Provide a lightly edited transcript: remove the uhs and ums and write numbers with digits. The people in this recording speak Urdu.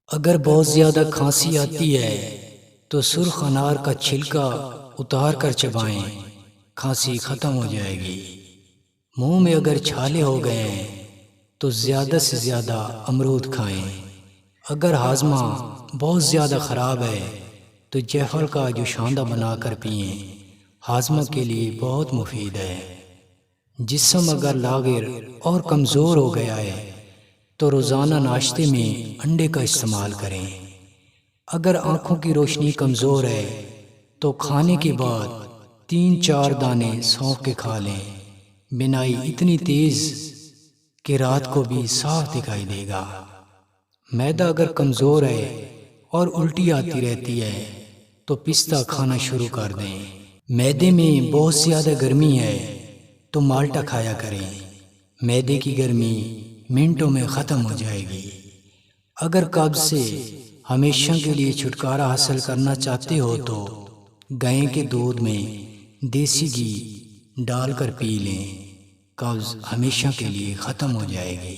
اگر بہت زیادہ کھانسی آتی ہے تو سرخ انار کا چھلکا اتار کر چبائیں، کھانسی ختم ہو جائے گی۔ منہ میں اگر چھالے ہو گئے ہیں تو زیادہ سے زیادہ امرود کھائیں۔ اگر ہاضمہ بہت زیادہ خراب ہے تو جیفل کا جوشاندہ بنا کر پئیں، ہاضمہ کے لیے بہت مفید ہے۔ جسم اگر لاغر اور کمزور ہو گیا ہے تو روزانہ ناشتے میں انڈے کا استعمال کریں۔ اگر آنکھوں کی روشنی کمزور ہے تو کھانے کے بعد 3-4 دانے سونف کے کھا لیں۔ بینائی اتنی تیز کہ رات کو بھی صاف دکھائی دے گا۔ معدہ اگر کمزور ہے اور الٹی آتی رہتی ہے تو پستہ کھانا شروع کر دیں۔ معدے میں بہت زیادہ گرمی ہے تو مالٹا کھایا کریں، معدے کی گرمی منٹوں میں ختم ہو جائے گی۔ اگر قبض سے ہمیشہ کے لیے چھٹکارا حاصل کرنا چاہتے ہو تو گائے کے دودھ میں دیسی گھی ڈال کر پی لیں، قبض ہمیشہ کے لیے ختم ہو جائے گی۔